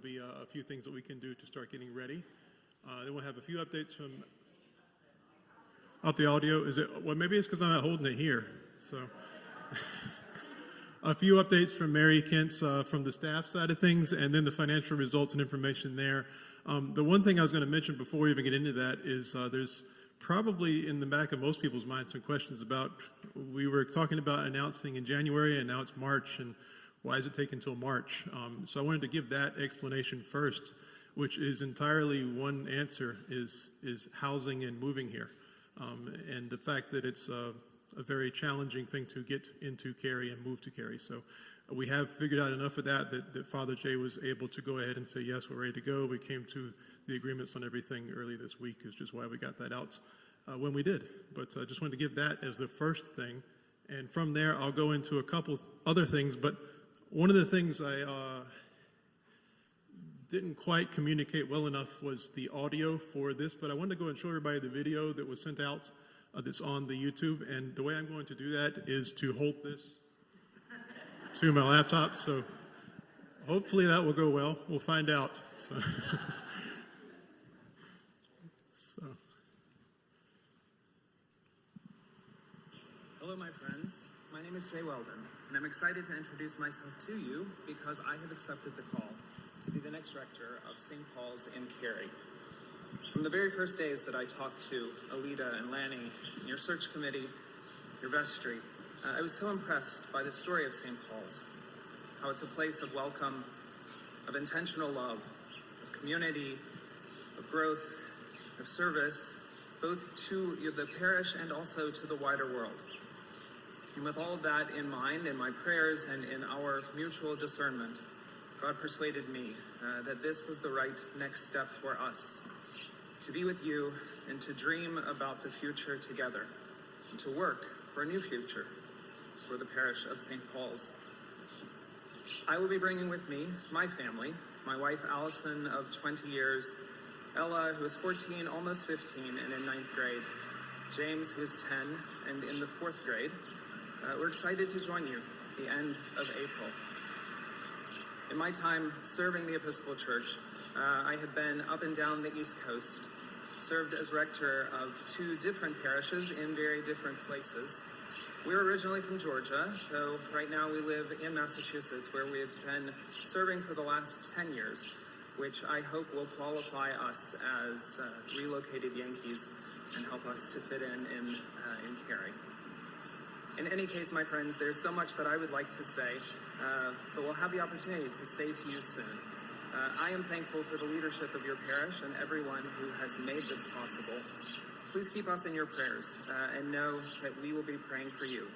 be a few things that we can do to start getting ready. Then we'll have a few updates from up the audio. Is it? Well, maybe it's because I'm not holding it here. So a few updates from Mary Kent's from the staff side of things, and then the financial results and information there. The one thing I was going to mention before we even get into that is there's probably in the back of most people's minds some questions about, we were talking about announcing in January, and now it's March, and why is it taking until March? So I wanted to give that explanation first, which is entirely one answer, is housing and moving here. And the fact that it's a very challenging thing to get into Cary and move to Cary. So we have figured out enough of that Father Jay was able to go ahead and say, yes, we're ready to go. We came to the agreements on everything early this week, is just why we got that out when we did. But I just wanted to give that as the first thing. And from there, I'll go into a couple other things. But one of the things I didn't quite communicate well enough was the audio for this, but I wanted to go and show everybody the video that was sent out that's on the YouTube. And the way I'm going to do that is to hold this to my laptop. So hopefully that will go well. We'll find out. So, Hello, my friends. My name is Jay Weldon, and I'm excited to introduce myself to you because I have accepted the call to be the next rector of St. Paul's in Cary. From the very first days that I talked to Alita and Lanny, your search committee, your vestry, I was so impressed by the story of St. Paul's, how it's a place of welcome, of intentional love, of community, of growth, of service, both to the parish and also to the wider world. And with all of that in mind, in my prayers and in our mutual discernment, God persuaded me that this was the right next step for us, to be with you and to dream about the future together, and to work for a new future for the parish of St. Paul's. I will be bringing with me my family, my wife Allison of 20 years, Ella, who is 14, almost 15, and in 9th grade, James, who is 10 and in the 4th grade. We're excited to join you at the end of April. In my time serving the Episcopal Church, I have been up and down the East Coast, served as rector of 2 different parishes in very different places. We're originally from Georgia, though right now we live in Massachusetts, where we've been serving for the last 10 years, which I hope will qualify us as relocated Yankees and help us to fit in Cary. In any case, my friends, there's so much that I would like to say, but we'll have the opportunity to say to you soon. I am thankful for the leadership of your parish and everyone who has made this possible. Please keep us in your prayers and know that we will be praying for you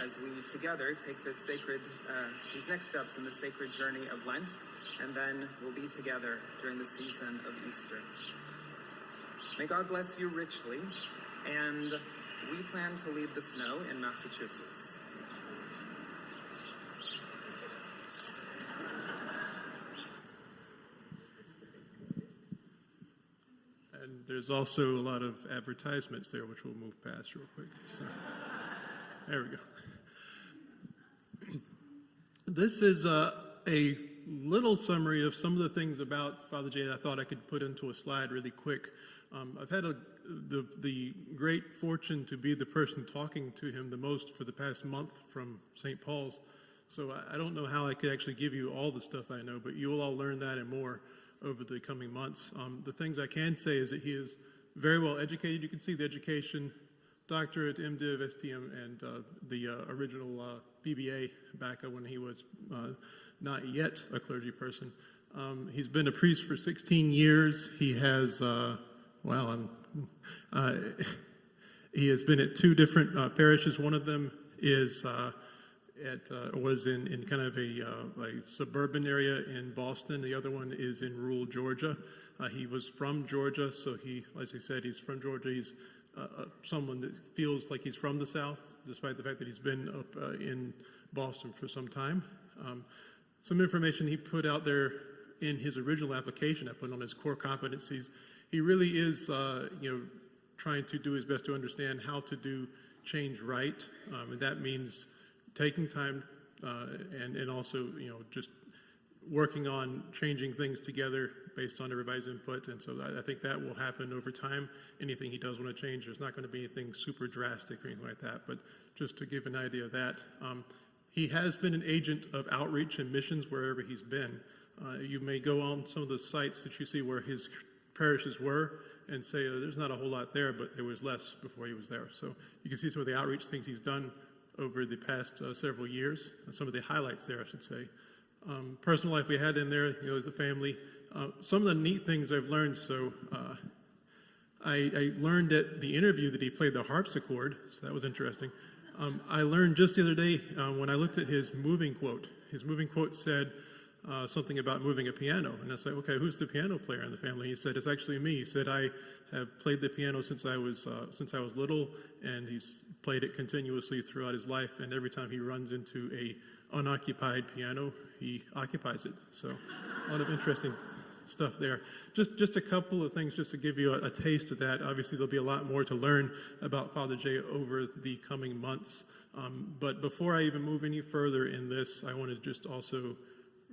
as we together take this these next steps in the sacred journey of Lent, and then we'll be together during the season of Easter. May God bless you richly, and we plan to leave the snow in Massachusetts. And there's also a lot of advertisements there, which we'll move past real quick. So, there we go. This is a little summary of some of the things about Father Jay that I thought I could put into a slide really quick. I've had the great fortune to be the person talking to him the most for the past month from St. Paul's. So I don't know how I could actually give you all the stuff I know, but you will all learn that and more over the coming months. The things I can say is that he is very well educated. You can see the education, doctorate, MDiv, STM, and the original BBA back when he was not yet a clergy person. He's been a priest for 16 years. He has, he has been at 2 different parishes. One of them is was in kind of a suburban area in Boston. The other one is in rural Georgia. He was from Georgia, so he, as I said, he's from Georgia. He's someone that feels like he's from the South, despite the fact that he's been up in Boston for some time. Some information he put out there in his original application, I put on his core competencies. He really is, trying to do his best to understand how to do change right, and that means taking time and also, just working on changing things together based on everybody's input, and so I think that will happen over time. Anything he does want to change, there's not going to be anything super drastic or anything like that, but just to give an idea of that. He has been an agent of outreach and missions wherever he's been. You may go on some of the sites that you see where his parishes were and say, there's not a whole lot there, but there was less before he was there. So you can see some of the outreach things he's done over the past several years, some of the highlights there, I should say. Personal life we had in there, as a family. Some of the neat things I've learned, I learned at the interview that he played the harpsichord, so that was interesting. I learned just the other day when I looked at his moving quote. His moving quote said something about moving a piano, and I said, okay, who's the piano player in the family? He said, it's actually me. He said, I have played the piano since I was little, and he's played it continuously throughout his life, and every time he runs into a unoccupied piano, he occupies it. So a lot of interesting stuff there. Just a couple of things just to give you a taste of that. Obviously, there'll be a lot more to learn about Father Jay over the coming months. But before I even move any further in this, I want to just also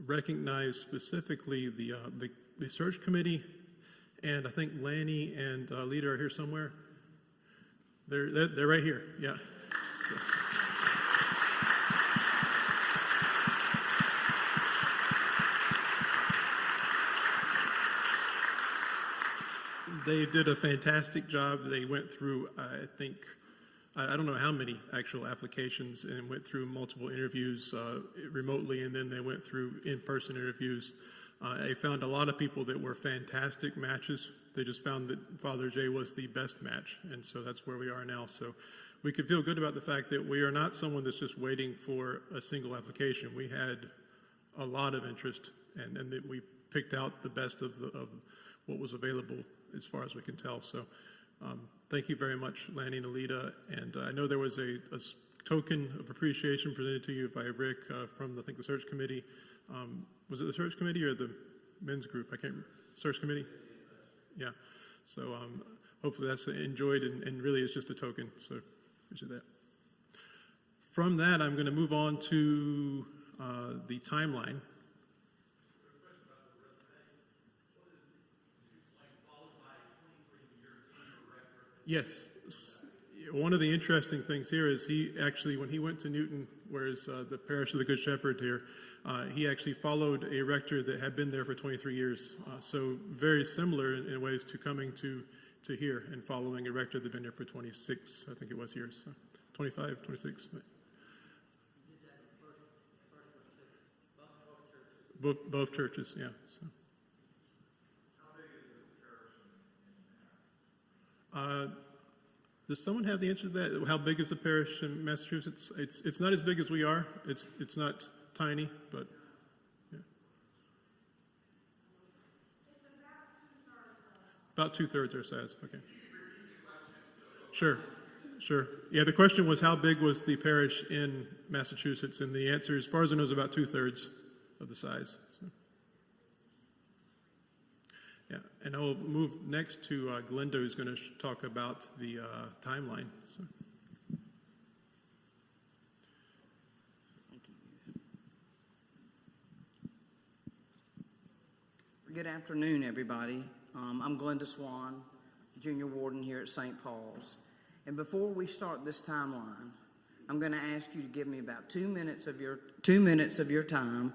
recognize specifically the search committee, and I think Lanny and Lita are here somewhere. They're right here. Yeah. So. They did a fantastic job. They went through, I don't know how many actual applications, and went through multiple interviews remotely, and then they went through in-person interviews. They found a lot of people that were fantastic matches. They just found that Father Jay was the best match, and so that's where we are now. So we could feel good about the fact that we are not someone that's just waiting for a single application. We had a lot of interest, and then we picked out the best of what was available as far as we can tell. So thank you very much, Lanny and Alita. And I know there was a token of appreciation presented to you by Rick from, I think, the search committee. Was it the search committee or the men's group? I can't remember. Search committee? Yeah. So hopefully that's enjoyed, and really it's just a token. So appreciate that. From that, I'm going to move on to the timeline. Yes. One of the interesting things here is he actually, when he went to Newton, whereas the Parish of the Good Shepherd here, he actually followed a rector that had been there for 23 years. So very similar in ways to coming to here and following a rector that had been there for 26, I think it was here, so 25, 26. Both churches, yeah. So. Does someone have the answer to that? How big is the parish in Massachusetts? It's not as big as we are. It's not tiny, but yeah. About two-thirds our size. Okay. Sure. Yeah, the question was how big was the parish in Massachusetts, and the answer, as far as I know, is about two-thirds of the size. So. Yeah, and I'll move next to Glenda, who's going to talk about the timeline. So. Thank you. Good afternoon, everybody. I'm Glenda Swan, Junior Warden here at St. Paul's. And before we start this timeline, I'm going to ask you to give me about 2 minutes of your time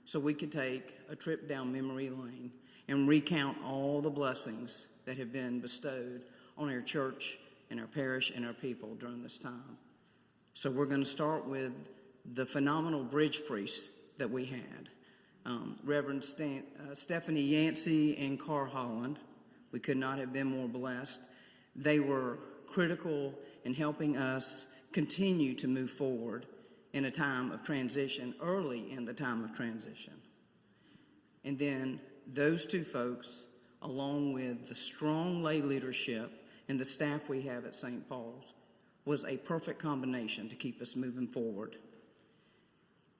so we could take a trip down memory lane and recount all the blessings that have been bestowed on our church and our parish and our people during this time. So we're going to start with the phenomenal bridge priests that we had. Reverend Stephanie Yancey and Carl Holland. We could not have been more blessed. They were critical in helping us continue to move forward in a time of transition, early in the time of transition. And then those two folks, along with the strong lay leadership and the staff we have at St. Paul's, was a perfect combination to keep us moving forward.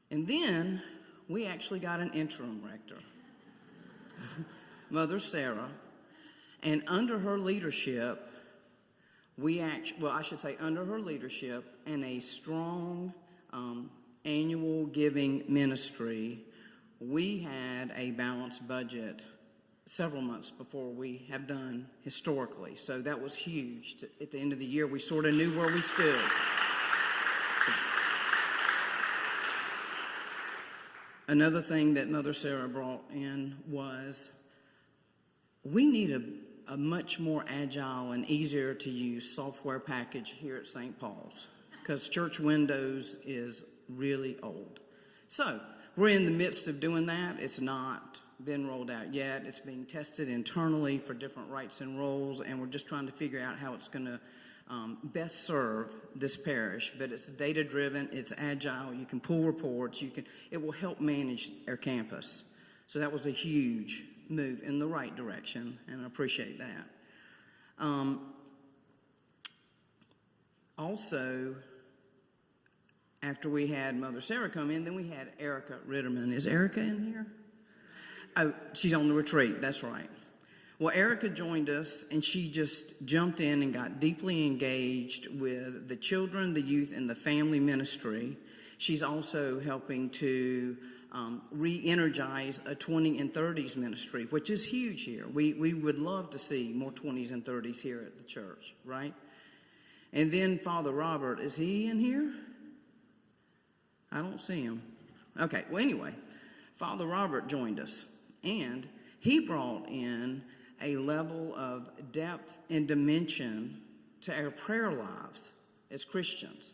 And then we actually got an interim rector, Mother Sarah, and under her leadership, under her leadership and a strong annual giving ministry, we had a balanced budget several months before we have done historically. So that was huge. At the end of the year, we sort of knew where we stood. Another thing that Mother Sarah brought in was we need a much more agile and easier to use software package here at St. Paul's, because Church Windows is really old. So we're in the midst of doing that. It's not been rolled out yet. It's being tested internally for different rights and roles, and we're just trying to figure out how it's going to best serve this parish. But it's data-driven, it's agile, you can pull reports, it will help manage our campus. So that was a huge move in the right direction, and I appreciate that. Also, after we had Mother Sarah come in, then we had Erica Ritterman. Is Erica in here? Oh, she's on the retreat, that's right. Well, Erica joined us, and she just jumped in and got deeply engaged with the children, the youth, and the family ministry. She's also helping to re-energize a 20 and 30s ministry, which is huge here. We would love to see more 20s and 30s here at the church, right? And then Father Robert, is he in here? I don't see him. Okay, well anyway, Father Robert joined us, and he brought in a level of depth and dimension to our prayer lives as Christians,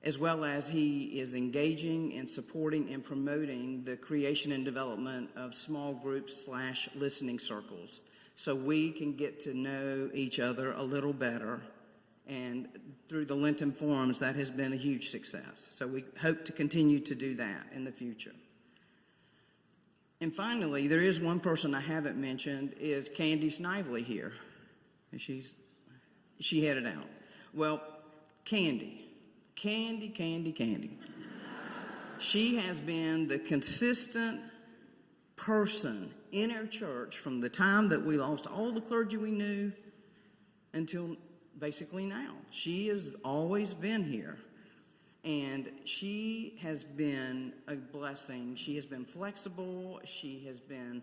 as well as he is engaging and supporting and promoting the creation and development of small groups / listening circles so we can get to know each other a little better. And through the Lenten forums, that has been a huge success. So we hope to continue to do that in the future. And finally, there is one person I haven't mentioned, is Candy Snively here. And she headed out. Well, Candy. She has been the consistent person in our church from the time that we lost all the clergy we knew until basically now. She has always been here. And she has been a blessing. She has been flexible. She has been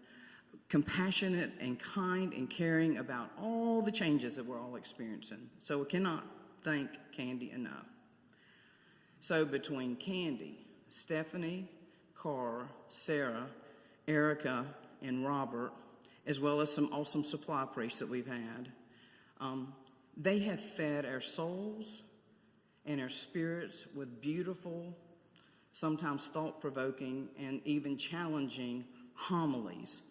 compassionate and kind and caring about all the changes that we're all experiencing. So we cannot thank Candy enough. So between Candy, Stephanie, Carr, Sarah, Erica, and Robert, as well as some awesome supply priests that we've had, they have fed our souls and our spirits with beautiful, sometimes thought-provoking, and even challenging homilies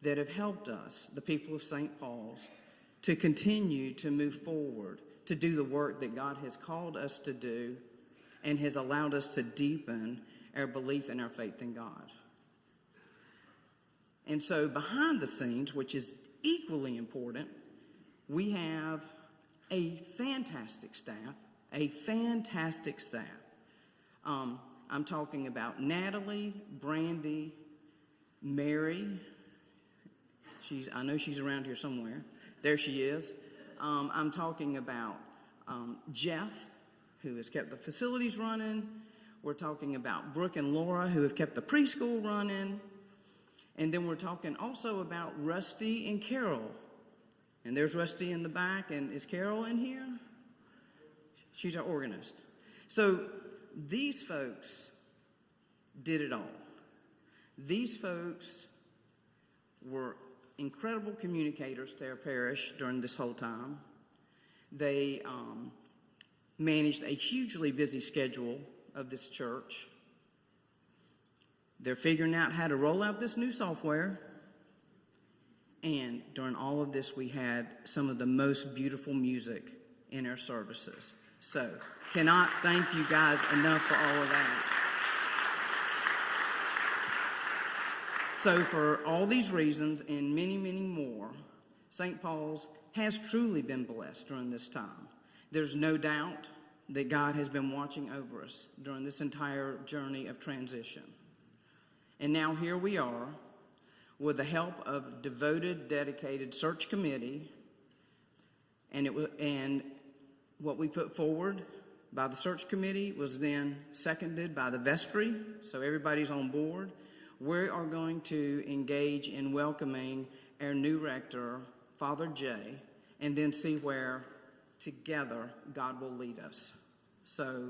that have helped us, the people of St. Paul's, to continue to move forward, to do the work that God has called us to do and has allowed us to deepen our belief and our faith in God. And so behind the scenes, which is equally important, we have a fantastic staff. I'm talking about Natalie, Brandy, Mary. I know she's around here somewhere. There she is. I'm talking about Jeff, who has kept the facilities running. We're talking about Brooke and Laura, who have kept the preschool running. And then we're talking also about Rusty and Carol. And there's Rusty in the back. And is Carol in here? She's our organist. So these folks did it all. These folks were incredible communicators to our parish during this whole time. They managed a hugely busy schedule of this church. They're figuring out how to roll out this new software. And during all of this, we had some of the most beautiful music in our services. So, cannot thank you guys enough for all of that. So for all these reasons and many, many more, St. Paul's has truly been blessed during this time. There's no doubt that God has been watching over us during this entire journey of transition. And now here we are with the help of devoted, dedicated search committee, and what we put forward by the search committee was then seconded by the vestry, so everybody's on board. we are going to engage in welcoming our new rector, Father Jay, and then see where together God will lead us. So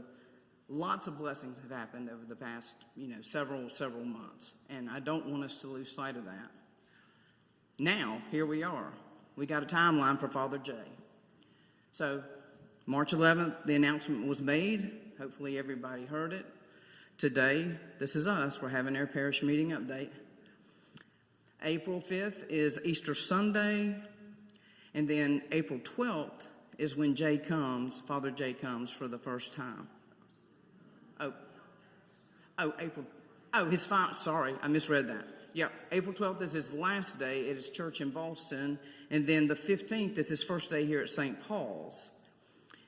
lots of blessings have happened over the past, several months, and I don't want us to lose sight of that. Now, here we are. We got a timeline for Father Jay. So March 11th, the announcement was made. Hopefully everybody heard it. Today, this is us. We're having our parish meeting update. April 5th is Easter Sunday, and then April 12th is when Father Jay comes for the first time. Sorry, I misread that. Yep, April 12th is his last day at his church in Boston, and then the 15th is his first day here at St. Paul's.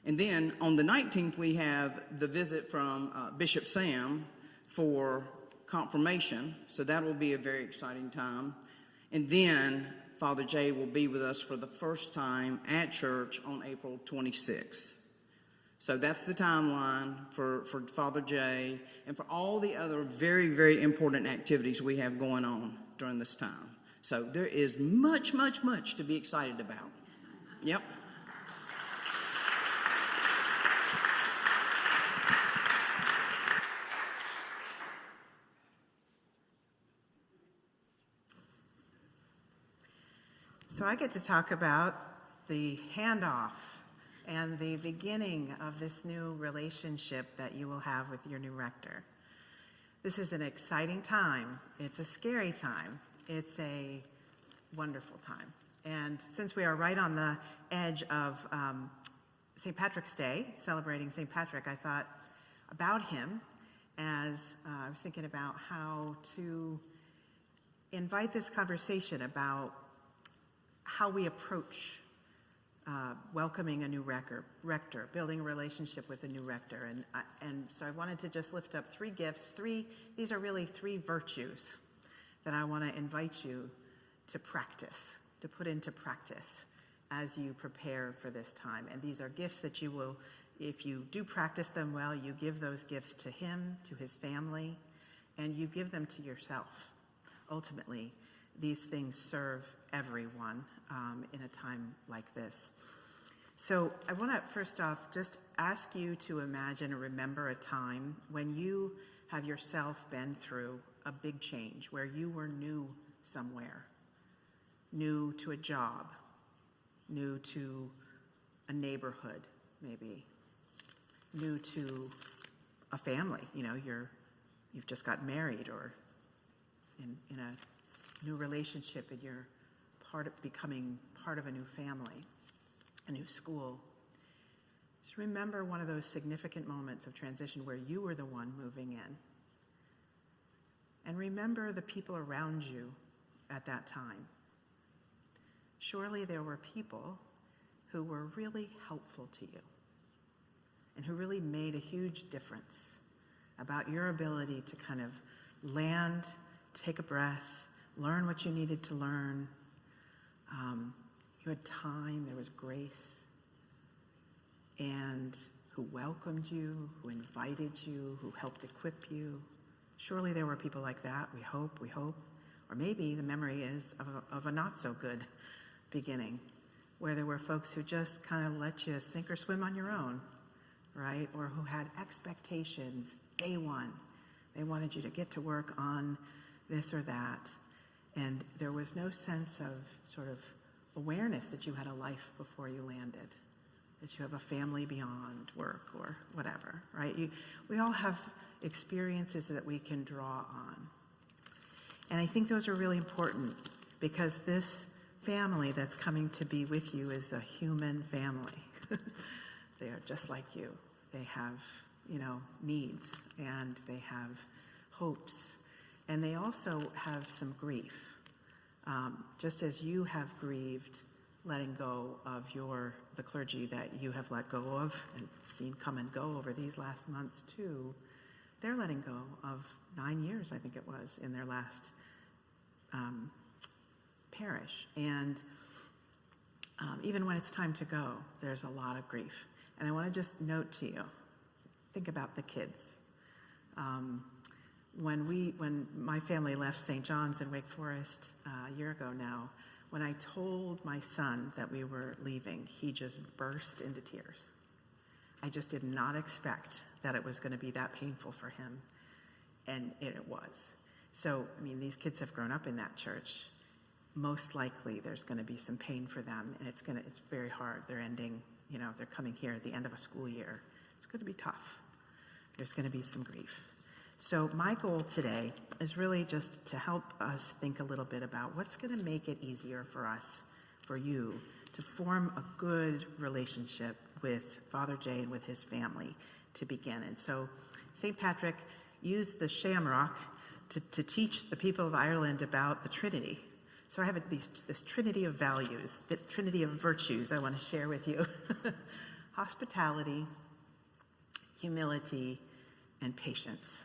And then on the 19th, we have the visit from Bishop Sam for confirmation, so that will be a very exciting time. And then Father Jay will be with us for the first time at church on April 26th. So that's the timeline for Father Jay and for all the other very, very important activities we have going on during this time. So there is much, much, much to be excited about. Yep. So I get to talk about the handoff and the beginning of this new relationship that you will have with your new rector. This is an exciting time. It's a scary time. It's a wonderful time. And since we are right on the edge of St. Patrick's Day, celebrating St. Patrick, I thought about him as I was thinking about how to invite this conversation about how we approach welcoming a new rector, building a relationship with a new rector. And so I wanted to just lift up three gifts. These are really three virtues that I want to invite you to practice, to put into practice as you prepare for this time. And these are gifts that you will, if you do practice them well, you give those gifts to him, to his family, and you give them to yourself. Ultimately, these things serve everyone in a time like this. So I want to first off just ask you to imagine or remember a time when you have yourself been through a big change, where you were new somewhere, new to a job, new to a neighborhood, maybe, new to a family. You've just got married, or in a new relationship, and you're becoming part of a new family, a new school. Just remember one of those significant moments of transition where you were the one moving in. And remember the people around you at that time. Surely there were people who were really helpful to you and who really made a huge difference about your ability to kind of land, take a breath, learn what you needed to learn. You had time, there was grace, and who welcomed you, who invited you, who helped equip you. Surely there were people like that, we hope. Or maybe the memory is of a not so good beginning, where there were folks who just kind of let you sink or swim on your own, right? Or who had expectations day one. They wanted you to get to work on this or that. And there was no sense of sort of awareness that you had a life before you landed, that you have a family beyond work or whatever, right? We all have experiences that we can draw on. And I think those are really important because this family that's coming to be with you is a human family. They are just like you. They have, needs, and they have hopes. And they also have some grief. Just as you have grieved letting go of the clergy that you have let go of and seen come and go over these last months too, they're letting go of 9 years, I think it was, in their last parish. And even when it's time to go, there's a lot of grief. And I want to just note to you, think about the kids. when my family left St. John's in Wake Forest a year ago now, when I told my son that we were leaving, he just burst into tears. I just did not expect that it was going to be that painful for him, and it was. So, I mean, these kids have grown up in that church. Most likely there's going to be some pain for them, and it's very hard. They're ending, they're coming here at the end of a school year. It's going to be tough. There's going to be some grief. So my goal today is really just to help us think a little bit about what's going to make it easier for us, for you, to form a good relationship with Father Jay and with his family to begin. And so St. Patrick used the shamrock to teach the people of Ireland about the Trinity. So I have this trinity of values, the trinity of virtues I want to share with you. Hospitality, humility, and patience.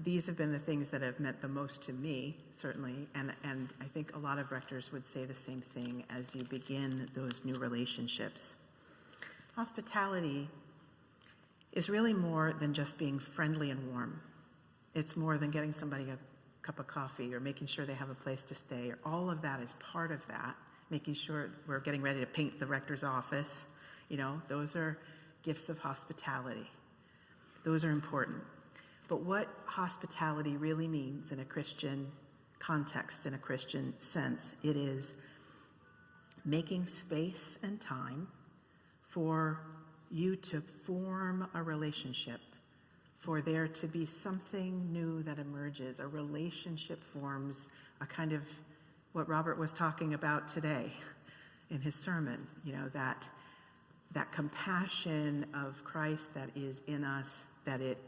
These have been the things that have meant the most to me, certainly, and I think a lot of rectors would say the same thing as you begin those new relationships. Hospitality is really more than just being friendly and warm. It's more than getting somebody a cup of coffee or making sure they have a place to stay. All of that is part of that, making sure we're getting ready to paint the rector's office. Those are gifts of hospitality. Those are important. But what hospitality really means in a Christian context, in a Christian sense, it is making space and time for you to form a relationship, for there to be something new that emerges. A relationship forms a kind of what Robert was talking about today in his sermon, that compassion of Christ that is in us, that it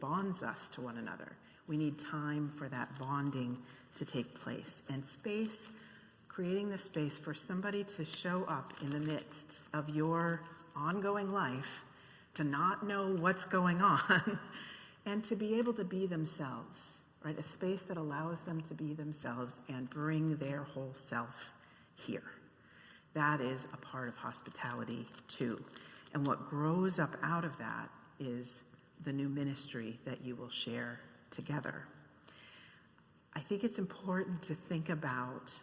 bonds us to one another. We need time for that bonding to take place. And space, creating the space for somebody to show up in the midst of your ongoing life, to not know what's going on, and to be able to be themselves, right? A space that allows them to be themselves and bring their whole self here. That is a part of hospitality too. And what grows up out of that is the new ministry that you will share together. I think it's important to think about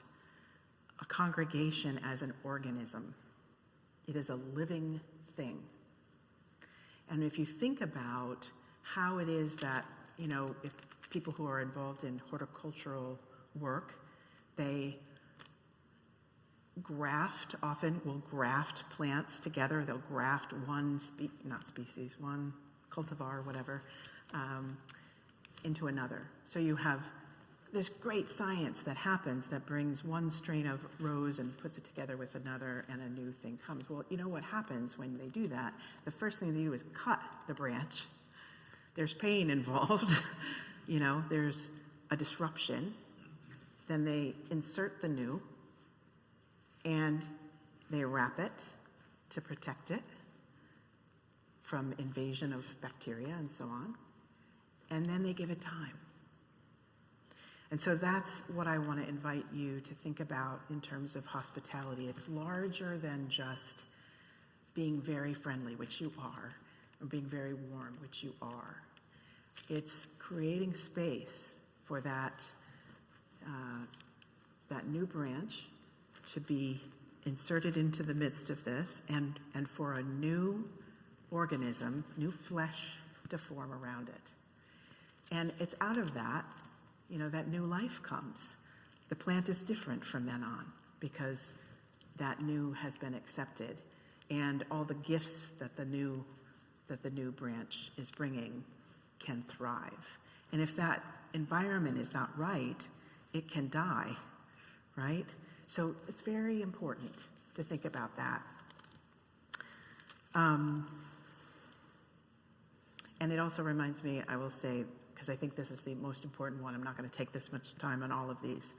a congregation as an organism. It is a living thing. And if you think about how it is that, if people who are involved in horticultural work, they often will graft plants together. They'll graft one cultivar, whatever, into another. So you have this great science that happens that brings one strain of rose and puts it together with another, and a new thing comes. Well, what happens when they do that? The first thing they do is cut the branch. There's pain involved. There's a disruption. Then they insert the new, and they wrap it to protect it from invasion of bacteria and so on. And then they give it time. And so that's what I want to invite you to think about in terms of hospitality. It's larger than just being very friendly, which you are, or being very warm, which you are. It's creating space for that new branch to be inserted into the midst of this, and for a new organism, new flesh to form around it. And it's out of that, that new life comes. The plant is different from then on because that new has been accepted, and all the gifts that the new branch is bringing can thrive. And if that environment is not right, it can die, right? So it's very important to think about that. And it also reminds me, I will say, because I think this is the most important one, I'm not going to take this much time on all of these,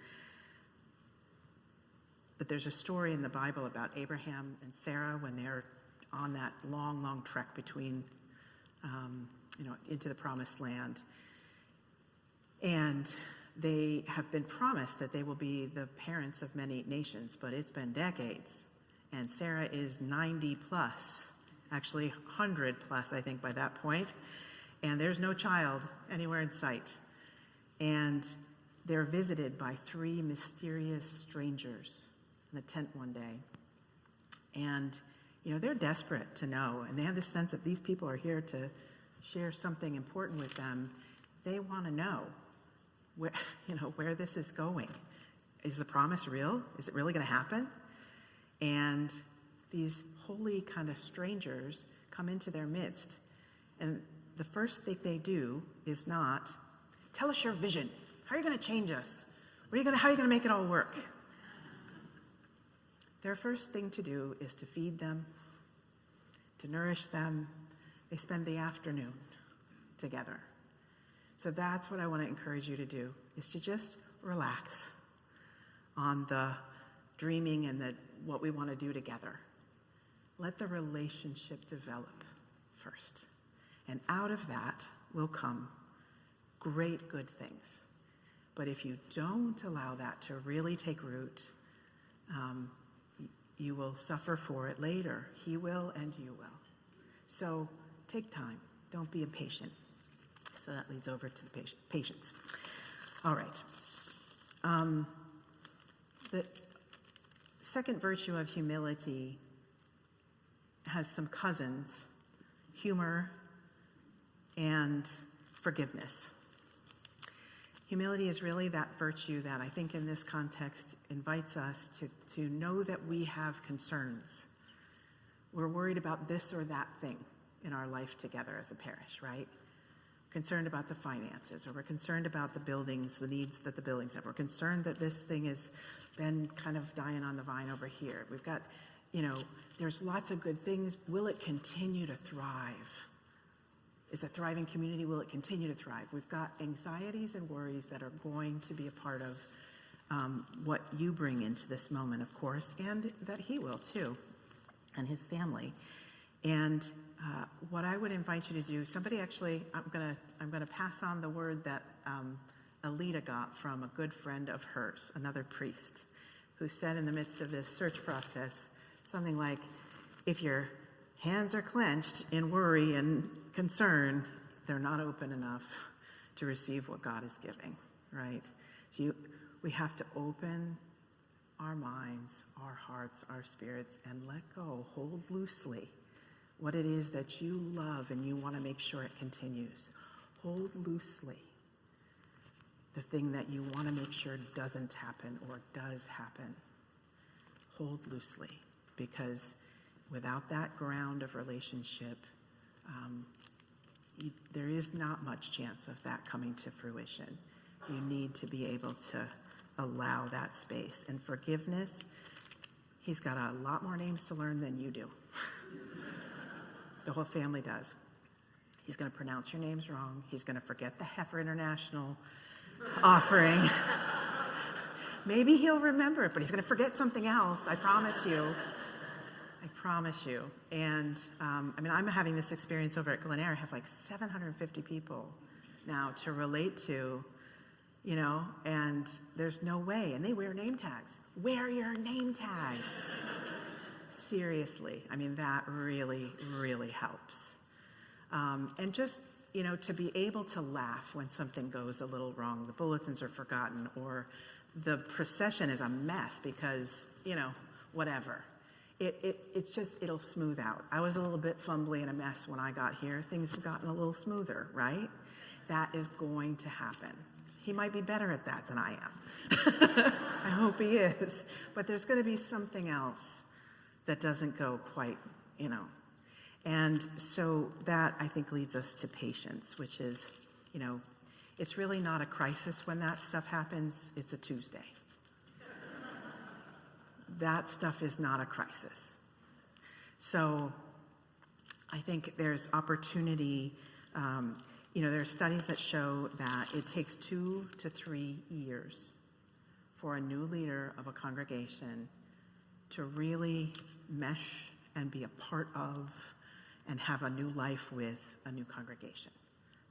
but there's a story in the Bible about Abraham and Sarah when they're on that long, long trek between, into the promised land. And they have been promised that they will be the parents of many nations, but it's been decades. And Sarah is 90 plus, actually 100 plus, I think, by that point. and there's no child anywhere in sight. And they're visited by 3 mysterious strangers in a tent one day. And, they're desperate to know, and they have this sense that these people are here to share something important with them. They want to know where this is going. Is the promise real? Is it really going to happen? And these holy kind of strangers come into their midst, and the first thing they do is not, tell us your vision. How are you going to change us? How are you going to make it all work? Their first thing to do is to feed them, to nourish them. They spend the afternoon together. So that's what I want to encourage you to do, is to just relax on the dreaming and what we want to do together. Let the relationship develop first. And out of that will come great good things. But if you don't allow that to really take root, you will suffer for it later. He will and you will. So take time. Don't be impatient. So that leads over to the patience. All right. The second virtue of humility has some cousins: humor and forgiveness. Humility is really that virtue that I think in this context invites us to know that we have concerns. We're worried about this or that thing in our life together as a parish, right? Concerned about the finances, or we're concerned about the buildings, the needs that the buildings have. We're concerned that this thing has been kind of dying on the vine over here. We've got, there's lots of good things. Will it continue to thrive? Is a thriving community, will it continue to thrive? We've got anxieties and worries that are going to be a part of what you bring into this moment, of course, and that he will too, and his family. And what I would invite you to do, somebody actually, I'm gonna pass on the word that Alita got from a good friend of hers, another priest, who said in the midst of this search process something like, if your hands are clenched in worry and concern, they're not open enough to receive what God is giving, right? So we have to open our minds, our hearts, our spirits, and let go, hold loosely what it is that you love and you want to make sure it continues. Hold loosely the thing that you want to make sure doesn't happen or does happen. Hold loosely, because without that ground of relationship, there is not much chance of that coming to fruition. You need to be able to allow that space. And forgiveness, he's got a lot more names to learn than you do. The whole family does. He's going to pronounce your names wrong. He's going to forget the Heifer International offering. Maybe he'll remember it, but he's going to forget something else. I promise you. I promise you. And I'm having this experience over at Glen-Eyre. I have like 750 people now to relate to, and there's no way. And they wear name tags. Wear your name tags. Seriously. That really, really helps. And just, to be able to laugh when something goes a little wrong. The bulletins are forgotten, or the procession is a mess because, whatever. It's just, it'll smooth out. I was a little bit fumbly and a mess when I got here. Things have gotten a little smoother, right? That is going to happen. He might be better at that than I am. I hope he is. But there's going to be something else that doesn't go quite, And so that, I think, leads us to patience, which is, it's really not a crisis when that stuff happens. It's a Tuesday. That stuff is not a crisis. So I think there's opportunity. There are studies that show that it takes 2 to 3 years for a new leader of a congregation to really mesh and be a part of and have a new life with a new congregation.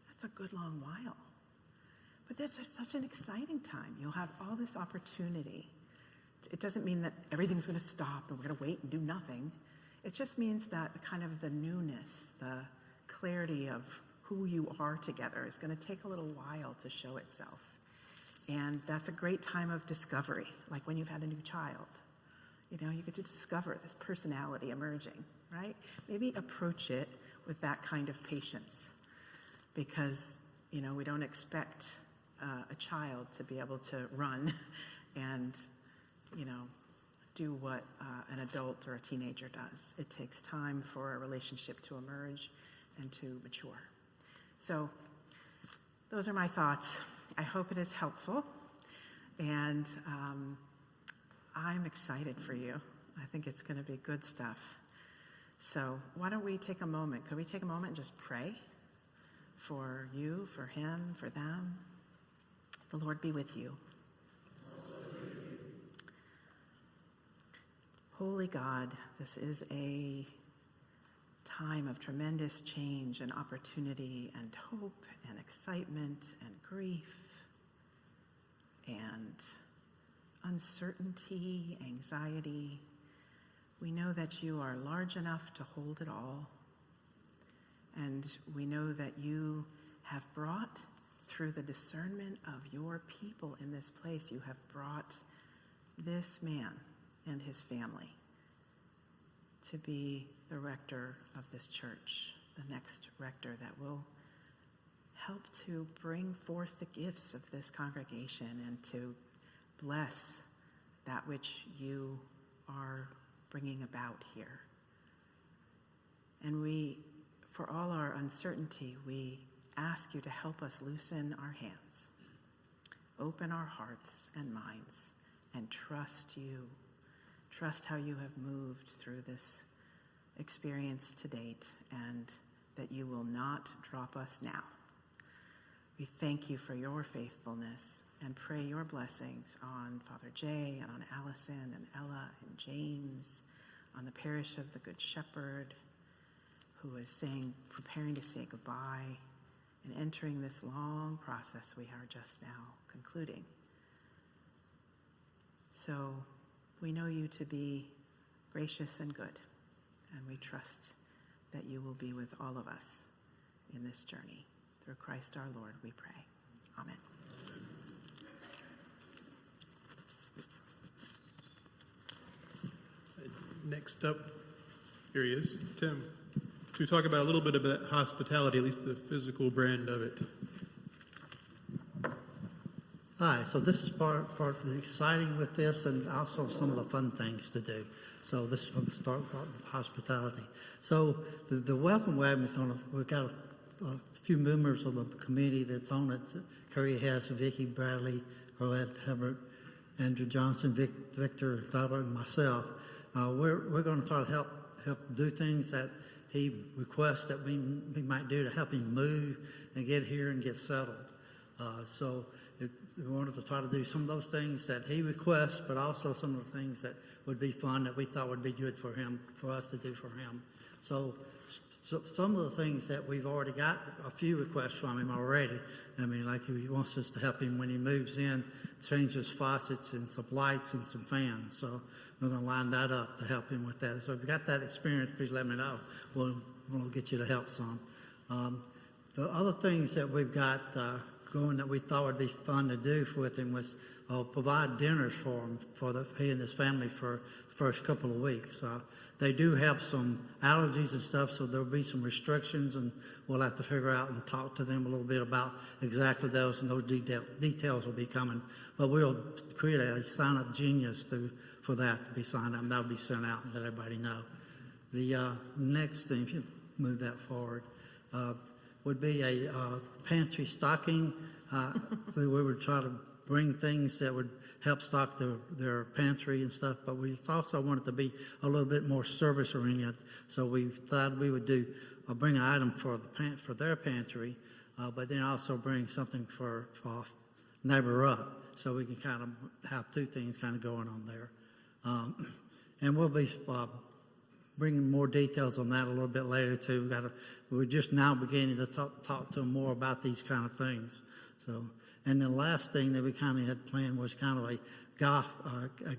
That's a good long while. But there's just such an exciting time. You'll have all this opportunity. It doesn't mean that everything's going to stop and we're going to wait and do nothing. It just means that kind of the newness, the clarity of who you are together is going to take a little while to show itself. And that's a great time of discovery, like when you've had a new child. You know, you get to discover this personality emerging, right? Maybe approach it with that kind of patience, because, you know, we don't expect a child to be able to run and, you know, do what an adult or a teenager does. It takes time for a relationship to emerge and to mature. So those are my thoughts. I hope it is helpful, and I'm excited for you. I think it's going to be good stuff. So why don't we take a moment? Could we take a moment and just pray for you, for him, for them? The Lord be with you. Holy God, this is a time of tremendous change and opportunity and hope and excitement and grief and uncertainty, anxiety. We know that you are large enough to hold it all. And we know that you have brought, through the discernment of your people in this place, you have brought this man and his family to be the rector of this church, the next rector that will help to bring forth the gifts of this congregation and to bless that which you are bringing about here. And we, for all our uncertainty, we ask you to help us loosen our hands, open our hearts and minds, and trust you. Trust how you have moved through this experience to date, and that you will not drop us now. We thank you for your faithfulness and pray your blessings on Father Jay and on Allison and Ella and James, on the parish of the Good Shepherd, who is preparing to say goodbye and entering this long process we are just now concluding. So we know you to be gracious and good, and we trust that you will be with all of us in this journey. Through Christ our Lord, we pray. Amen. Next up, here he is, Tim, to talk about a little bit about hospitality, at least the physical brand of it. Hi, so this is part of the exciting with this, and also some of the fun things to do. So this is start with hospitality. So the welcome wagon is we've got a few members of the committee that's on it. Curry Hess, Vicki Bradley, Colette Hebert, Andrew Johnson, Victor Dauber, and myself. We're going to try to help do things that he requests that we might do to help him move and get here and get settled. So we wanted to try to do some of those things that he requests, but also some of the things that would be fun that we thought would be good for him, for us to do for him. So some of the things that we've already got a few requests from him already. I mean, like he wants us to help him when he moves in, change his faucets and some lights and some fans. So we're going to line that up to help him with that. So if you got that experience, please let me know. We'll get you to help some. The other things that we've got going that we thought would be fun to do with him was provide dinners for him, he and his family for the first couple of weeks. They do have some allergies and stuff, so there'll be some restrictions, and we'll have to figure out and talk to them a little bit about exactly those, and those details will be coming. But we'll create a sign-up genius for that to be signed up, and that'll be sent out and let everybody know. The next thing, if you move that forward, would be a pantry stocking. We would try to bring things that would help stock their pantry and stuff, but we also wanted to be a little bit more service oriented. So we thought we would bring an item for their pantry, but then also bring something for Neighbor Up, so we can kind of have two things kind of going on there. And we'll be bringing more details on that a little bit later too. We're just now beginning to talk to them more about these kind of things. So, And the last thing that we kind of had planned was kind of a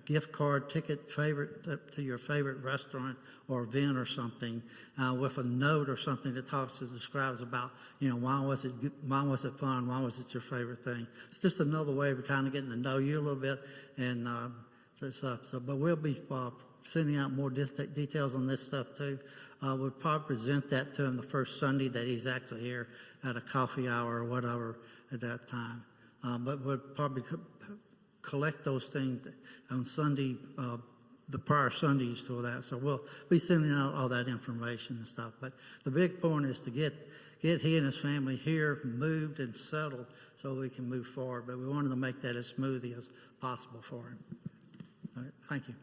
gift card ticket to your favorite restaurant or event or something, with a note or something that describes about, why was it fun, why was it your favorite thing. It's just another way of kind of getting to know you a little bit, and but we'll be sending out more details on this stuff too. We'll probably present that to him the first Sunday that he's actually here at a coffee hour or whatever at that time. But we'll probably collect those things on Sunday, the prior Sundays to that. So we'll be sending out all that information and stuff. But the big point is to get he and his family here, moved and settled, so we can move forward. But we wanted to make that as smooth as possible for him. All right, thank you.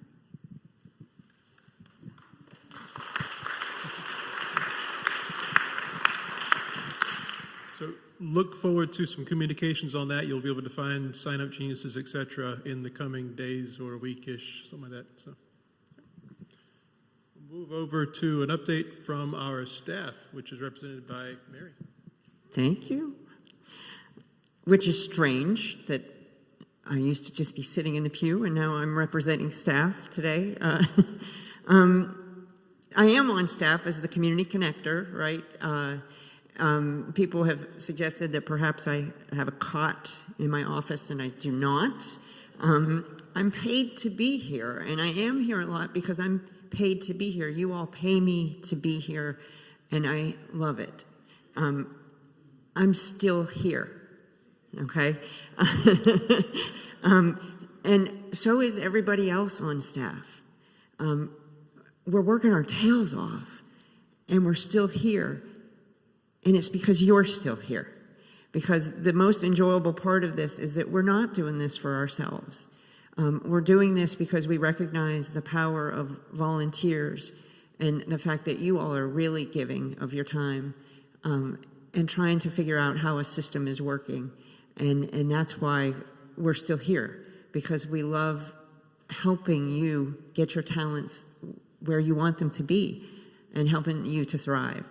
So look forward to some communications on that. You'll be able to find sign-up geniuses, et cetera, in the coming days or a weekish, something like that. So we'll move over to an update from our staff, which is represented by Mary. Thank you. Which is strange that I used to just be sitting in the pew and now I'm representing staff today. I am on staff as the community connector, right? People have suggested that perhaps I have a cot in my office, and I do not. I'm paid to be here, and I am here a lot because I'm paid to be here. You all pay me to be here, and I love it. I'm still here, okay? And so is everybody else on staff. We're working our tails off, and we're still here. And it's because you're still here. Because the most enjoyable part of this is that we're not doing this for ourselves. We're doing this because we recognize the power of volunteers and the fact that you all are really giving of your time and trying to figure out how a system is working. And that's why we're still here, because we love helping you get your talents where you want them to be and helping you to thrive.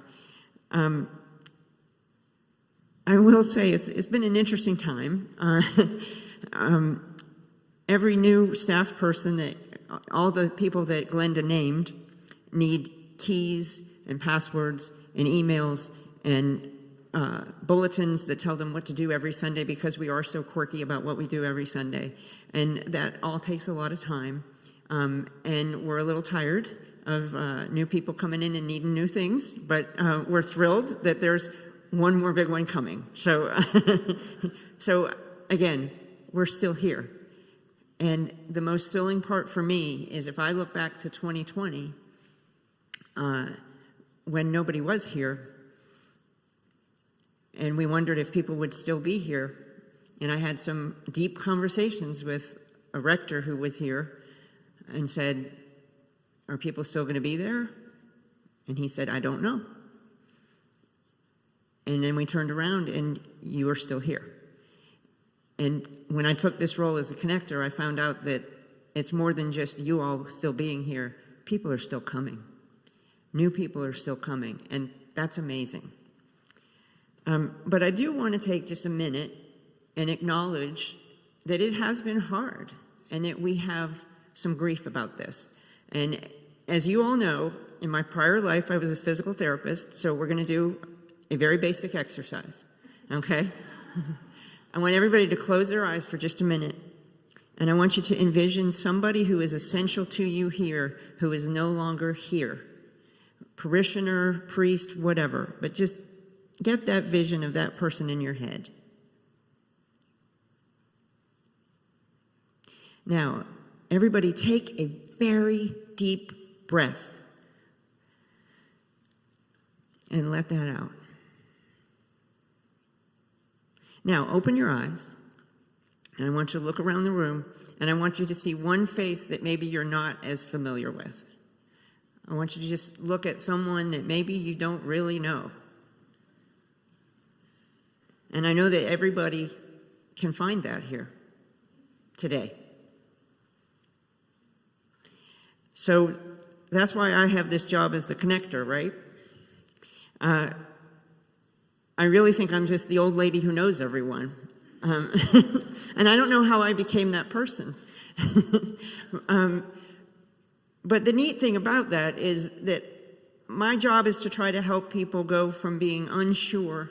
I will say it's been an interesting time. Every new staff person, all the people that Glenda named, need keys and passwords and emails and bulletins that tell them what to do every Sunday, because we are so quirky about what we do every Sunday. And that all takes a lot of time. And we're a little tired of new people coming in and needing new things, but we're thrilled that there's one more big one coming. So, so again, we're still here. And the most thrilling part for me is if I look back to 2020, when nobody was here, and we wondered if people would still be here. And I had some deep conversations with a rector who was here and said, "Are people still going to be there?" And he said, "I don't know." And then we turned around and you are still here. And when I took this role as a connector, I found out that it's more than just you all still being here. People are still coming. New people are still coming, and that's amazing. But I do want to take just a minute and acknowledge that it has been hard and that we have some grief about this. And as you all know, in my prior life, I was a physical therapist, so we're going to do a very basic exercise, okay? I want everybody to close their eyes for just a minute, and I want you to envision somebody who is essential to you here who is no longer here. Parishioner, priest, whatever, but just get that vision of that person in your head. Now, everybody take a very deep breath and let that out. Now, open your eyes, and I want you to look around the room, and I want you to see one face that maybe you're not as familiar with. I want you to just look at someone that maybe you don't really know. And I know that everybody can find that here today. So that's why I have this job as the connector, right? I really think I'm just the old lady who knows everyone. And I don't know how I became that person. But the neat thing about that is that my job is to try to help people go from being unsure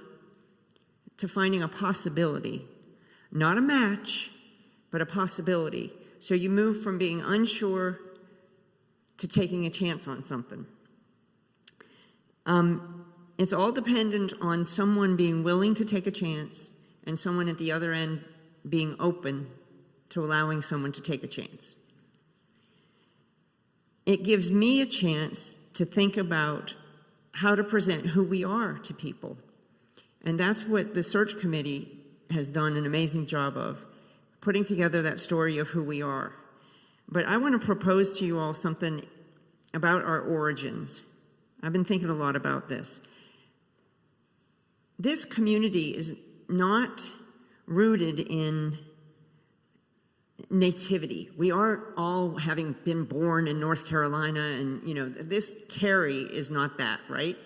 to finding a possibility. Not a match, but a possibility. So you move from being unsure to taking a chance on something. It's all dependent on someone being willing to take a chance and someone at the other end being open to allowing someone to take a chance. It gives me a chance to think about how to present who we are to people. And that's what the search committee has done an amazing job of, putting together that story of who we are. But I want to propose to you all something about our origins. I've been thinking a lot about this. This community is not rooted in nativity. We aren't all having been born in North Carolina, and this Cary is not that, right?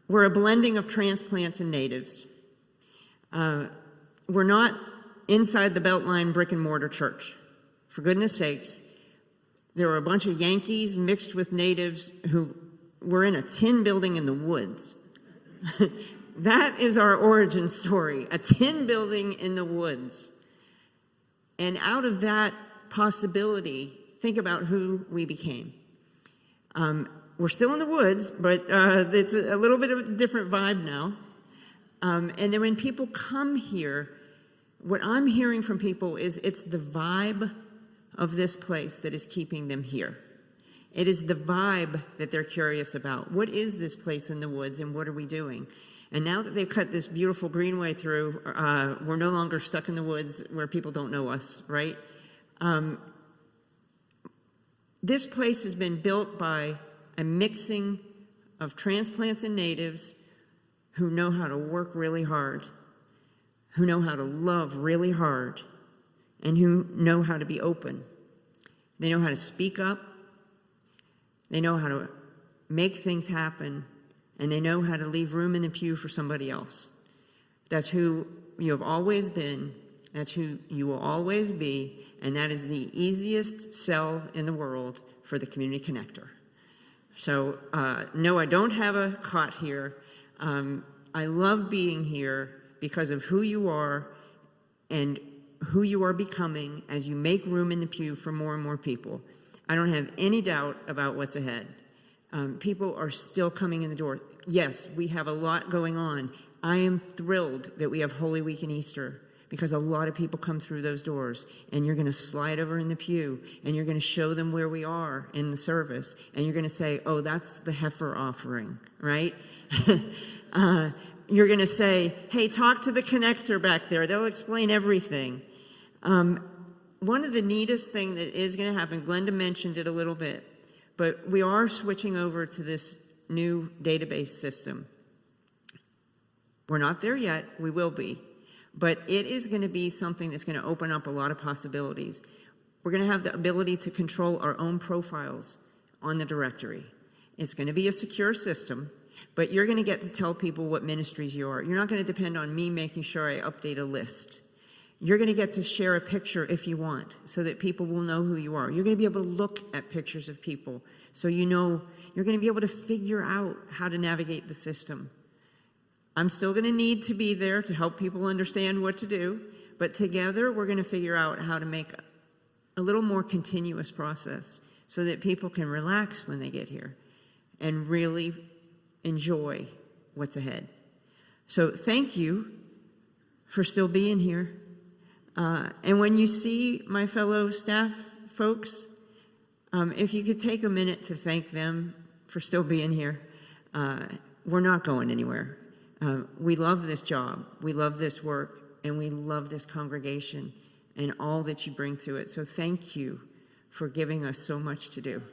We're a blending of transplants and natives. We're not inside the Beltline brick and mortar church. For goodness sakes, there were a bunch of Yankees mixed with natives who were in a tin building in the woods. That is our origin story, a tin building in the woods. And out of that possibility, think about who we became. We're still in the woods, but it's a little bit of a different vibe now. And then when people come here, what I'm hearing from people is it's the vibe of this place that is keeping them here. It is the vibe that they're curious about. What is this place in the woods, and what are we doing? And now that they've cut this beautiful greenway through, we're no longer stuck in the woods where people don't know us, right? This place has been built by a mixing of transplants and natives who know how to work really hard, who know how to love really hard, and who know how to be open. They know how to speak up, they know how to make things happen, and they know how to leave room in the pew for somebody else. That's who you have always been, that's who you will always be, and that is the easiest sell in the world for the community connector. So, no, I don't have a cot here. I love being here because of who you are and who you are becoming as you make room in the pew for more and more people. I don't have any doubt about what's ahead. People are still coming in the door. Yes, we have a lot going on. I am thrilled that we have Holy Week and Easter because a lot of people come through those doors, and you're going to slide over in the pew and you're going to show them where we are in the service, and you're going to say, oh, that's the heifer offering, right? You're going to say, hey, talk to the connector back there. They'll explain everything. One of the neatest things that is going to happen, Glenda mentioned it a little bit, but we are switching over to this new database system. We're not there yet. We will be. But it is going to be something that's going to open up a lot of possibilities. We're going to have the ability to control our own profiles on the directory. It's going to be a secure system, but you're going to get to tell people what ministries you are. You're not going to depend on me making sure I update a list. You're going to get to share a picture if you want, so that people will know who you are. You're going to be able to look at pictures of people, so you know you're going to be able to figure out how to navigate the system. I'm still going to need to be there to help people understand what to do, but together we're going to figure out how to make a little more continuous process so that people can relax when they get here and really enjoy what's ahead. So thank you for still being here. And when you see my fellow staff folks, if you could take a minute to thank them for still being here. We're not going anywhere. We love this job, we love this work, and we love this congregation and all that you bring to it. So thank you for giving us so much to do.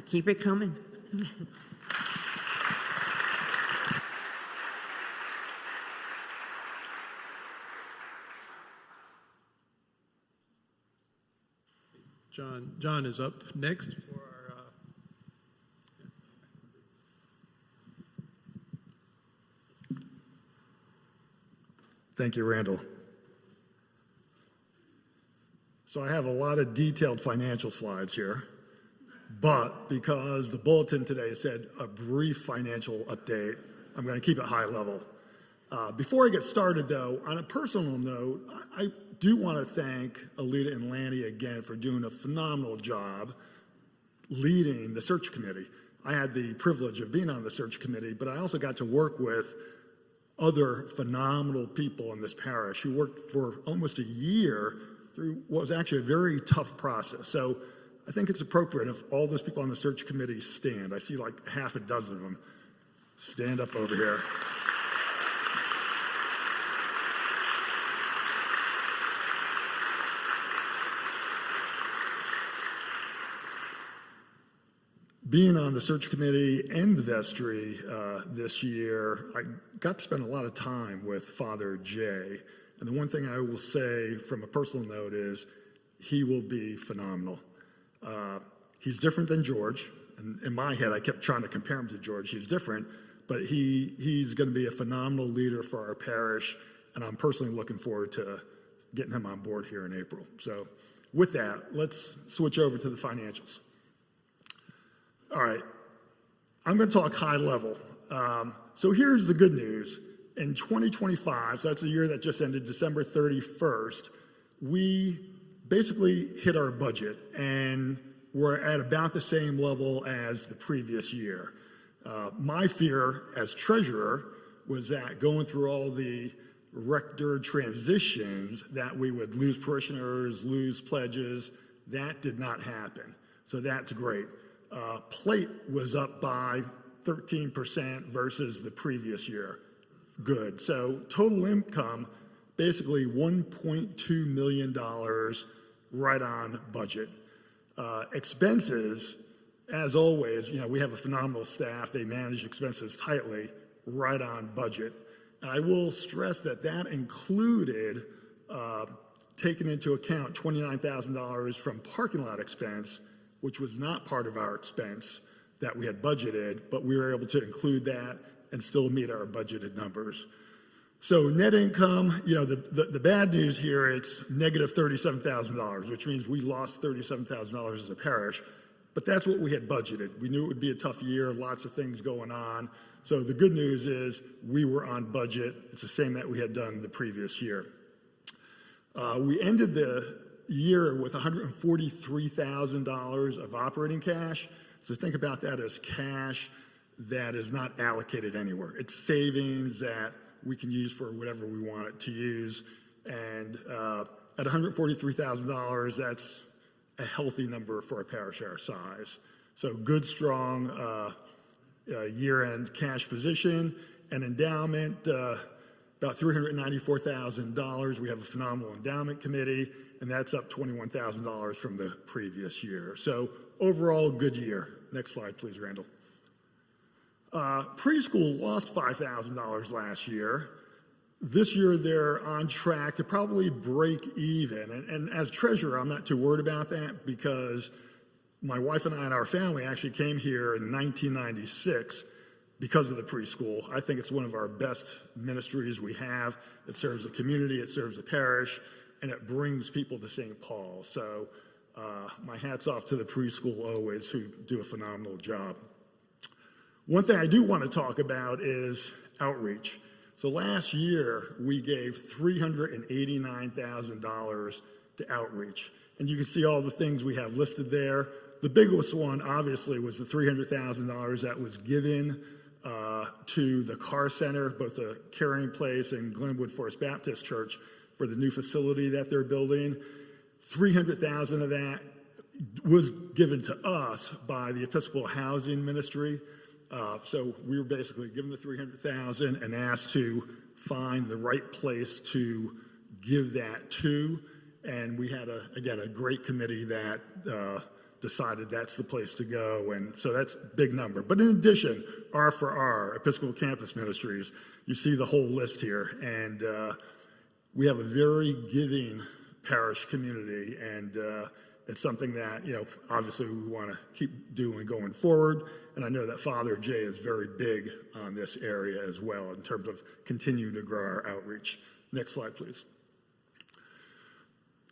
Keep it coming. John is up next for our Thank you, Randall. So I have a lot of detailed financial slides here, but because the bulletin today said a brief financial update, I'm going to keep it high level. Before I get started, though, on a personal note, I do want to thank Alita and Lanny again for doing a phenomenal job leading the search committee. I had the privilege of being on the search committee, but I also got to work with other phenomenal people in this parish who worked for almost a year through what was actually a very tough process. So I think it's appropriate if all those people on the search committee stand. I see like half a dozen of them. Stand up over here. Being on the search committee and the vestry this year, I got to spend a lot of time with Father Jay. And the one thing I will say from a personal note is he will be phenomenal. He's different than George. And in my head, I kept trying to compare him to George. He's different, but he's going to be a phenomenal leader for our parish. And I'm personally looking forward to getting him on board here in April. So with that, let's switch over to the financials. All right, I'm going to talk high level. So here's the good news. In 2025, so that's the year that just ended, December 31st, we basically hit our budget and we're at about the same level as the previous year. My fear as treasurer was that going through all the rector transitions that we would lose parishioners, lose pledges. That did not happen. So that's great. Plate was up by 13% versus the previous year. Good. So total income, basically $1.2 million right on budget. Expenses, as always, we have a phenomenal staff. They manage expenses tightly, right on budget. And I will stress that that included taking into account $29,000 from parking lot expense, which was not part of our expense that we had budgeted, but we were able to include that and still meet our budgeted numbers. So net income, the bad news here, it's negative $37,000, which means we lost $37,000 as a parish, but that's what we had budgeted. We knew it would be a tough year, lots of things going on. So the good news is we were on budget. It's the same that we had done the previous year. We ended the year with $143,000 of operating cash. So think about that as cash that is not allocated anywhere. It's savings that we can use for whatever we want it to use. And at $143,000, that's a healthy number for a parish our size. So good, strong year-end cash position. And endowment, about $394,000. We have a phenomenal endowment committee, and that's up $21,000 from the previous year. So overall, good year. Next slide, please, Randall. Preschool lost $5,000 last year. This year, they're on track to probably break even. And as treasurer, I'm not too worried about that because my wife and I and our family actually came here in 1996 because of the preschool. I think it's one of our best ministries we have. It serves the community, it serves the parish, and it brings people to St. Paul. So my hat's off to the preschool always, who do a phenomenal job. One thing I do want to talk about is outreach. So last year, we gave $389,000 to outreach. And you can see all the things we have listed there. The biggest one, obviously, was the $300,000 that was given to the Car Center, both the Carrying Place and Glenwood Forest Baptist Church, for the new facility that they're building. $300,000 of that was given to us by the Episcopal Housing Ministry. So we were basically given the $300,000 and asked to find the right place to give that to. And we had, a great committee that decided that's the place to go. And so that's a big number. But in addition, R4R, Episcopal Campus Ministries, you see the whole list here. And we have a very giving parish community. And it's something that, obviously we want to keep doing going forward. And I know that Father Jay is very big on this area as well in terms of continuing to grow our outreach. Next slide, please.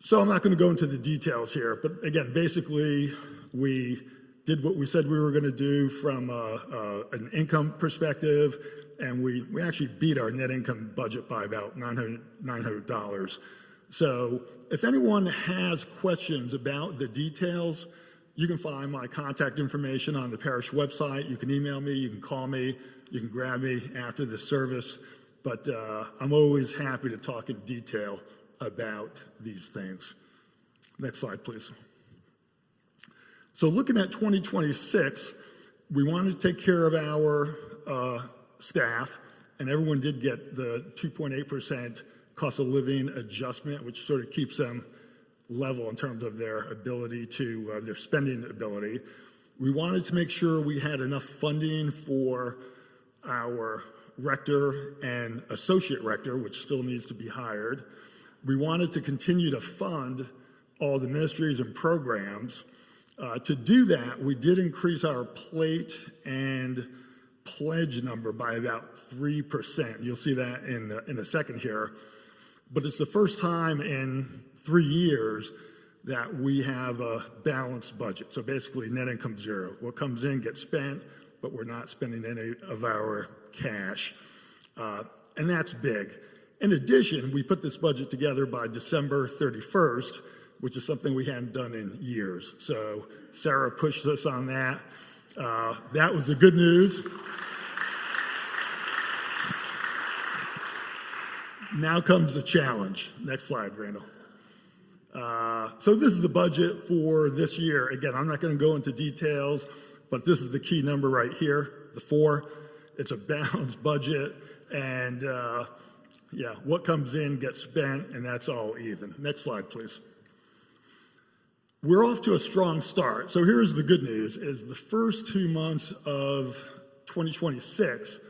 So I'm not going to go into the details here, but again, basically, we did what we said we were going to do from an income perspective, and we actually beat our net income budget by about $900. So if anyone has questions about the details, you can find my contact information on the parish website. You can email me, you can call me, you can grab me after the service, but I'm always happy to talk in detail about these things. Next slide, please. So looking at 2026, we wanted to take care of our staff, and everyone did get the 2.8% cost of living adjustment, which sort of keeps them level in terms of their ability to, their spending ability. We wanted to make sure we had enough funding for our rector and associate rector, which still needs to be hired. We wanted to continue to fund all the ministries and programs. To do that, we did increase our plate and pledge number by about 3%. You'll see that in a second here. But it's the first time in 3 years that we have a balanced budget. So basically net income zero. What comes in gets spent, but we're not spending any of our cash. And that's big. In addition, we put this budget together by December 31st, which is something we hadn't done in years. So Sarah pushed us on that. That was the good news. Now comes the challenge. Next slide, Randall. So this is the budget for this year. Again, I'm not going to go into details, but this is the key number right here, the 4. It's a balanced budget, and yeah, what comes in gets spent, and that's all even. Next slide, please. We're off to a strong start. So here's the good news, is the first 2 months of 2026,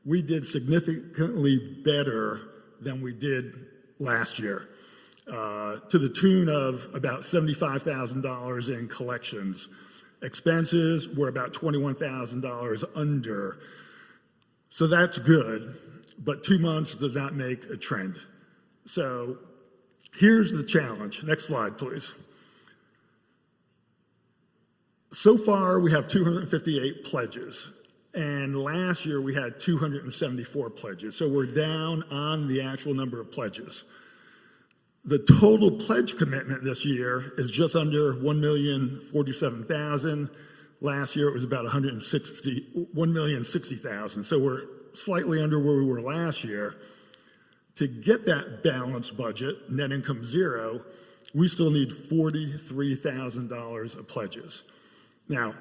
we did significantly better than we did last year, to the tune of about $75,000 in collections. Expenses were about $21,000 under. So that's good, but 2 months does not make a trend. So here's the challenge. Next slide, please. So far, we have 258 pledges, and last year we had 274 pledges. So we're down on the actual number of pledges. The total pledge commitment this year is just under $1,047,000. Last year it was about $1,060,000. So we're slightly under where we were last year. To get that balanced budget, net income zero, we still need $43,000 of pledges. Now,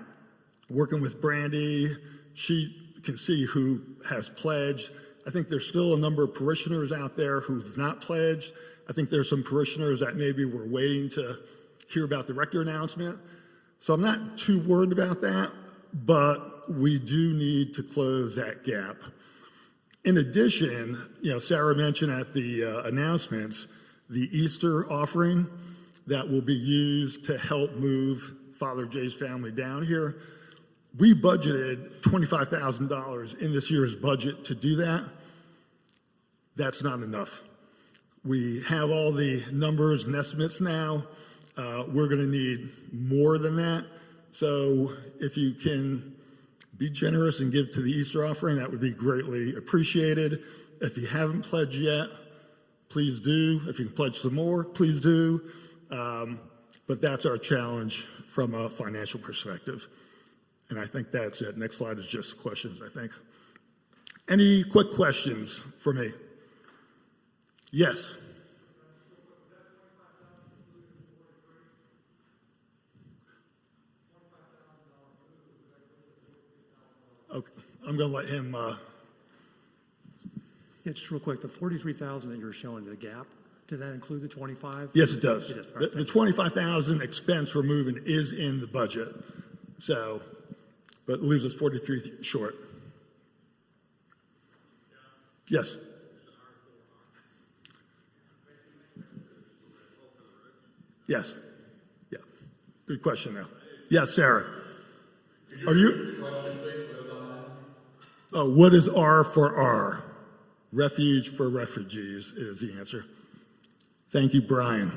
working with Brandy, she can see who has pledged. I think there's still a number of parishioners out there who've not pledged. I think there's some parishioners that maybe were waiting to hear about the rector announcement. So I'm not too worried about that, but we do need to close that gap. In addition, Sarah mentioned at the announcements, the Easter offering that will be used to help move Father Jay's family down here. We budgeted $25,000 in this year's budget to do that. That's not enough. We have all the numbers and estimates now. We're going to need more than that. So if you can be generous and give to the Easter offering, that would be greatly appreciated. If you haven't pledged yet, please do. If you can pledge some more, please do. But that's our challenge from a financial perspective. And I think that's it. Next slide is just questions, I think. Any quick questions for me? Yes. Okay, I'm going to let him. Yeah, just real quick, the 43,000 that you're showing, the gap, did that include the 25? Yes, it does. It does. Right, The 25,000 expense we're moving is in the budget. So, but it leaves us 43 short. Yes. Yes. Yeah. Good question now. Yes, Sarah. Are you? Oh, what is R for R? Refuge for Refugees is the answer. Thank you, Brian.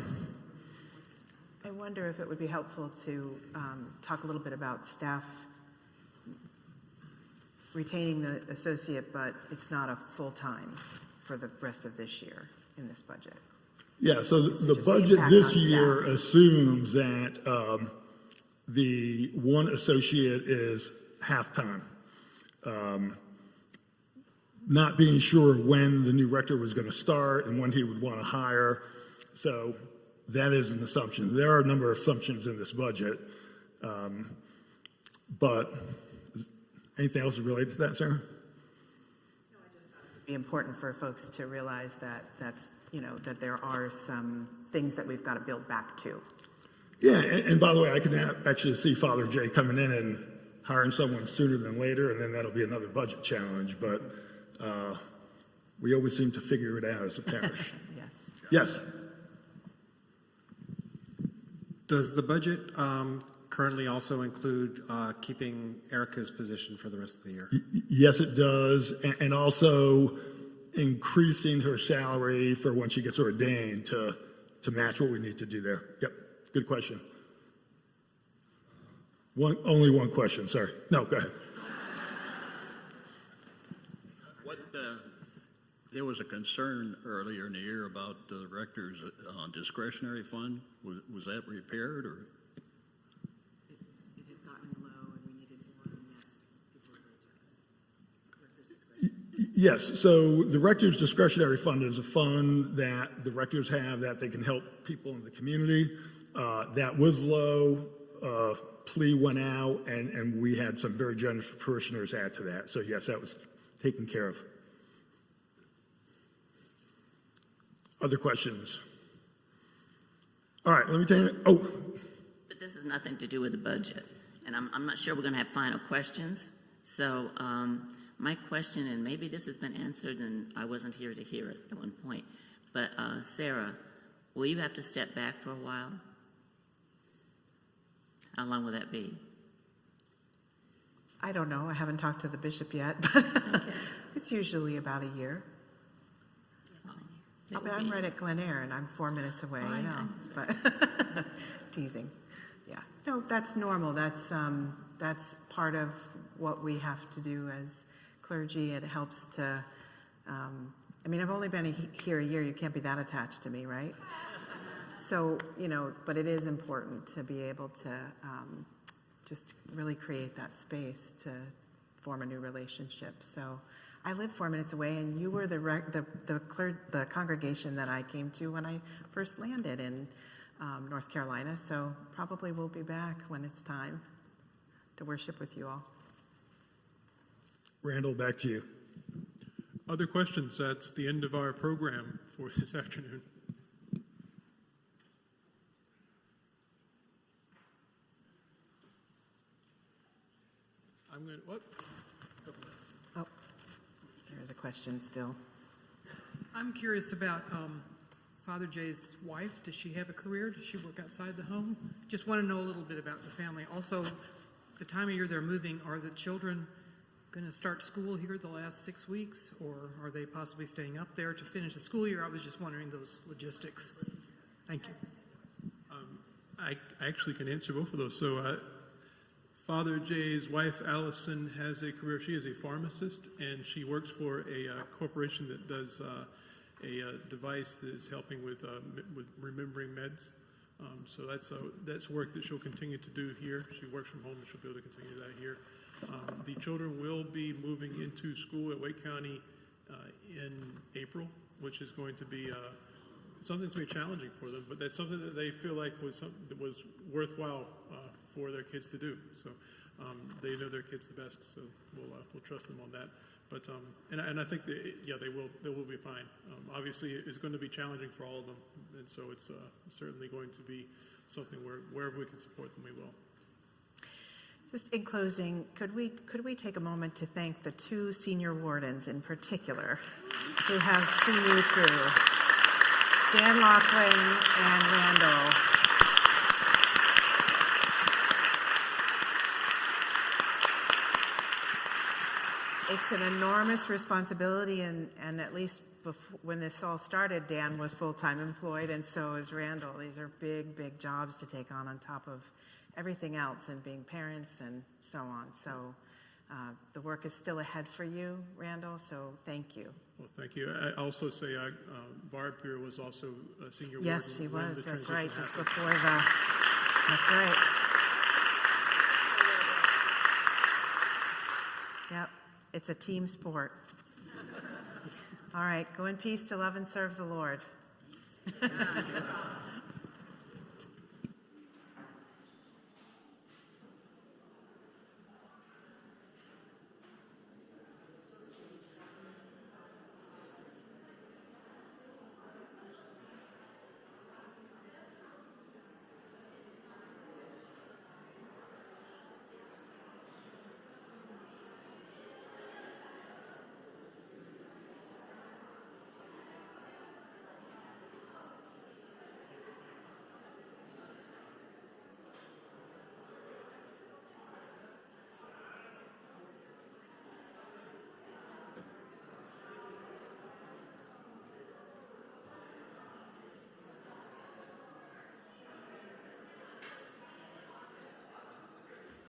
I wonder if it would be helpful to talk a little bit about staff retaining the associate, but it's not a full-time for the rest of this year in this budget. Yeah, so This is the just the budget impact this on year staff. assumes that the one associate is half-time. Not being sure when the new rector was going to start and when he would want to hire. So that is an assumption. There are a number of assumptions in this budget. But anything else related to that, Sarah? It'd be important for folks to realize that that there are some things that we've got to build back to. Yeah, and by the way, I can actually see Father Jay coming in and hiring someone sooner than later, and then that'll be another budget challenge. But we always seem to figure it out as a parish. Yes. Yes. Does the budget currently also include keeping Erica's position for the rest of the year? Yes, it does, and also increasing her salary for when she gets ordained to match what we need to do there. Yep, good question. Only one question, sorry. No, go ahead. There was a concern earlier in the year about the rector's discretionary fund. Was that repaired, or? It had gotten low and we needed more, yes, before Yes, so the rector's discretionary fund is a fund that the rectors have that they can help people in the community. That was low, plea went out, and we had some very generous parishioners add to that. So yes, that was taken care of. Other questions? All right, let me tell you. Oh. But this has nothing to do with the budget, and I'm not sure we're going to have final questions. So my question, and maybe this has been answered, and I wasn't here to hear it at one point, but Sarah, will you have to step back for a while? How long will that be? I don't know. I haven't talked to the bishop yet, but it's usually about a year. I'm right at Glen Eyre, and I'm 4 minutes away. I know, but teasing. Yeah, no, that's normal. That's part of what we have to do as clergy. It helps to. I mean, I've only been here a year. You can't be that attached to me, right? So but it is important to be able to just really create that space to form a new relationship. So. I live 4 minutes away, and you were the congregation that I came to when I first landed in North Carolina. So probably we'll be back when it's time to worship with you all. Randall, back to you. Other questions? That's the end of our program for this afternoon. I'm going to, what? Oh, there's a question still. I'm curious about Father Jay's wife. Does she have a career? Does she work outside the home? Just want to know a little bit about the family. Also, the time of year they're moving, are the children going to start school here the last 6 weeks, or are they possibly staying up there to finish the school year? I was just wondering those logistics. Thank you. I actually can answer both of those. So Father Jay's wife, Allison, has a career. She is a pharmacist, and she works for a corporation that does a device that is helping with remembering meds. So that's work that she'll continue to do here. She works from home, and she'll be able to continue that here. The children will be moving into school at Wake County in April, which is going to be something that's going to be challenging for them, but that's something that they feel like was something that was worthwhile for their kids to do. So they know their kids the best, so we'll trust them on that. But and I think that, they will be fine. Obviously, it's going to be challenging for all of them, and so it's certainly going to be something where wherever we can support them, we will. Just in closing, could we take a moment to thank the two senior wardens in particular who have seen you through, Dan Laughlin and Randall. It's an enormous responsibility, and at least when this all started, Dan was full-time employed, and so is Randall. These are big, big jobs to take on top of everything else, and being parents and so on. So the work is still ahead for you, Randall, so thank you. Well, thank you. I also say Barb here was also a senior warden. Yes, she when was. the That's transition right, just happened. before the, that's right. Yep, it's a team sport. All right, go in peace to love and serve the Lord.